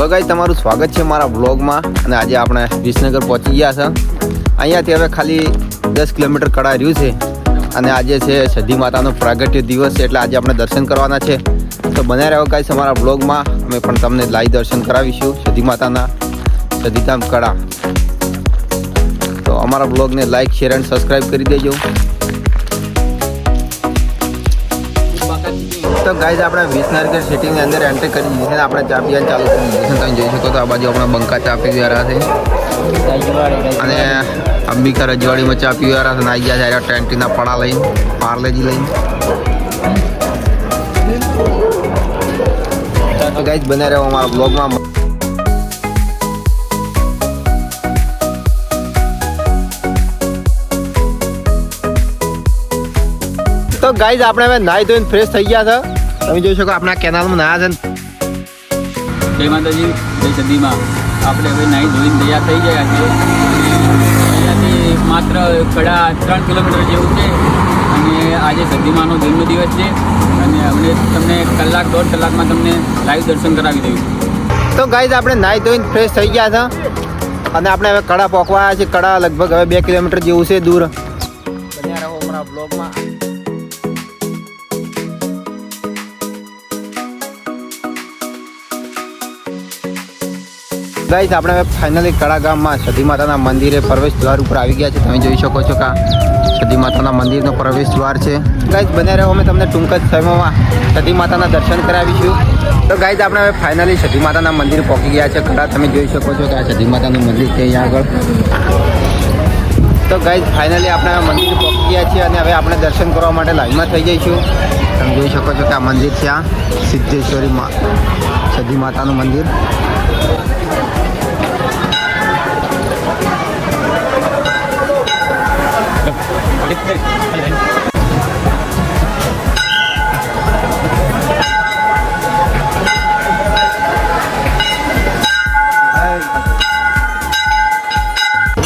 તો ગાઈસ તમારું સ્વાગત છે મારા વ્લોગમાં અને આજે આપણે વિસનગર પહોંચી ગયા છે। અહીંયાથી હવે ખાલી 10 કિલોમીટર કડા રહ્યું છે અને આજે છે સધી માતાનો પ્રાગટ્ય દિવસ એટલે આજે આપણે દર્શન કરવાના છે। તો બન્યા રહો ગાઈસ અમારા વ્લોગમાં, અમે પણ તમને લાઈવ દર્શન કરાવીશું સધી માતાના સધીધામ કડા। તો અમારા વ્લોગને લાઈક શેર અને સબસ્ક્રાઈબ કરી દેજો। तो गाइस આપણે વિસનગર સિટીની અંદર એન્ટ્રી કરી દીધી છે। આપણે ચા પીવાનું ચાલુ કરી દીધું છે। તમે જોઈ શકો તો આ બાજુ આપણા બંકા ચા પી રહ્યા છે અને અંબિકા રજવાડીમાં ચા પી રહ્યા છે અને આવી ગયા છે ટેન્ટીના પડા લઈને, પાર્લેજી લઈને। તો ગાઈસ બને રહો અમારા બ્લોગમાં। तो गाइस આપણે હવે નાઈ ધોઈને ફ્રેશ થઈ ગયા છે। તમે જોઈ શકો આપણા કેનાલમાં નાયા છે। જય માતાજી, જય સદીમાં। આપણે હવે નાઈ ધોઈને તૈયાર થઈ ગયા છે। અહીંયાથી માત્ર કડા 3 કિલોમીટર જેવું છે અને આજે સદીમાનો જન્મદિવસ છે અને હવે તમને કલાક દોઢ કલાકમાં તમને લાઈવ દર્શન કરાવી દઈશું। તો ગાઈસ આપણે નાઈ ધોઈને ફ્રેશ થઈ ગયા છે અને આપણે હવે કડા પહોંચવા આવ્યા છે। કડા લગભગ હવે 2 કિલોમીટર જેવું છે દૂર। બન્યા રહો અમારા બ્લોગમાં। गाइस આપણે હવે ફાઇનલી કડા ગામમાં સધી માતાના મંદિરે પ્રવેશ દ્વાર ઉપર આવી ગયા છે। તમે જોઈ શકો છો કે સધી માતાના મંદિરનો પ્રવેશ દ્વાર છે। ગાઈસ બને રહો, અમે તમને ટૂંક જ સમયમાં સધી માતાના દર્શન કરાવીશું। તો ગાઈસ આપણે હવે ફાઇનલી સધી માતાના મંદિર પહોંચી ગયા છે કડા। તમે જોઈ શકો છો કે આ સધી માતાનું મંદિર છે અહીંયા આગળ। તો ગાઈસ ફાઇનલી આપણે મંદિર પહોંચી ગયા છીએ અને હવે આપણે દર્શન કરવા માટે લાઈનમાં થઈ જઈશું। તમે જોઈ શકો છો કે આ મંદિર છે, આ સિદ્ધેશ્વરી સધી માતાનું મંદિર।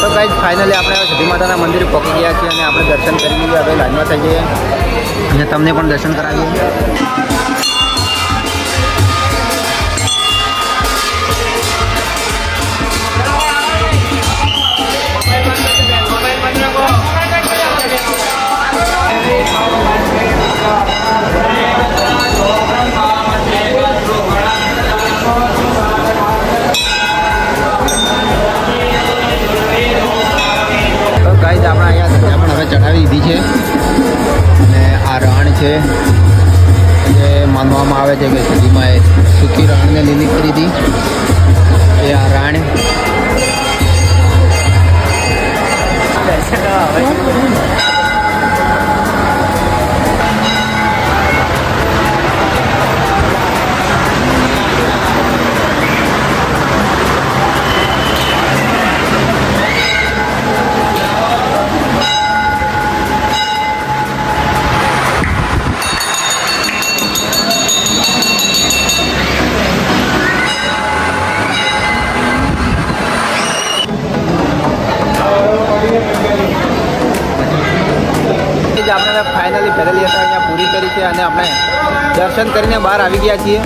तो गाइस फाइनली આપણે સધી માતાના મંદિરે પહોંચી ગયા છીએ અને આપણે દર્શન કરી લીધા। હવે લાઈનમાં થઈ જઈએ અને તમને પણ દર્શન કરાવીએ। गाइस આપણે અહીંયા ધજા પણ હવે ચઢાવી દીધી છે અને આ રણ છે જે માનવામાં આવે છે કે સદીમાં સુકી રણને લીલી કરી હતી એ આ રણ। આપણે ફાઇનલી ફેરેલી યાત્રા અહીંયા પૂરી કરી છે અને આપણે દર્શન કરીને બહાર આવી ગયા છીએ।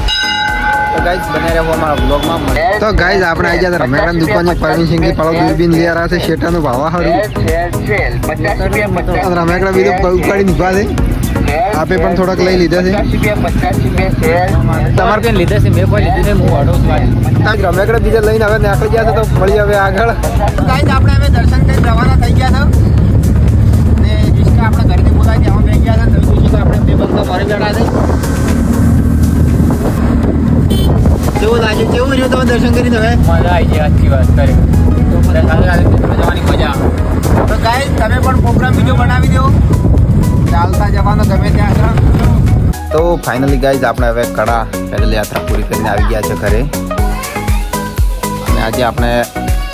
તો ગાઈસ બને રહો અમારા બ્લોગમાં। તો ગાઈસ આપણે આવી ગયા રમેકડાની દુકાને પરવીનસિંહજી પાળો દૂરબીન લઈ રહ્યા છે। શેટાનો ભાવા હારું રમેકડા બીજો ઉપાડી નીકળા છે। આપે પણ થોડાક લઈ લીધા છે। તમારે કંઈ લીધા છે? મેં કોઈ લીધું નહીં, હું વાડો છું। રમેકડા બીજા લઈને હવે નીકળી ગયા છે તો મળી હવે આગળ। ગાઈસ આપણે હવે દર્શન કરીને રવાના થઈ ગયા છે અને રિસ્કા આપણે ઘરેથી બોલાવી આમાં બેસી ગયા છે। તમે જોઈ શકો આપણે બે બંકા મારી બેઠા છે। કેવું લાગ્યું, કેવું રહ્યું તમે દર્શન કરીને? હવે મજા આવી જાય, સાચી વાત કરી જવાની મજા। તો ગાઈસ તમે પણ પ્રોગ્રામ વિડીયો બનાવી દો, ચાલતા જવાનો ગમે ત્યાં આગળ। તો ફાઇનલી ગાઈસ આપણે હવે કડા પેદલ યાત્રા પૂરી કરીને આવી ગયા છે ઘરે અને આજે આપણે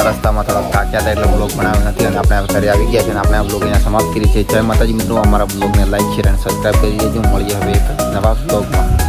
રસ્તામાં થોડા થાક્યા હતા એટલે બ્લોગ બનાવ્યો નથી અને આપણે ઘરે આવી ગયા છે અને આપણે આ બ્લોગ અહીંયા સમાપ્ત કરી છે। જય માતાજી મિત્રો, અમારા બ્લોગને લાઈક શેર અને સબસ્ક્રાઈબ કરી દેજો। મળીએ હવે એક નવા બ્લોગમાં।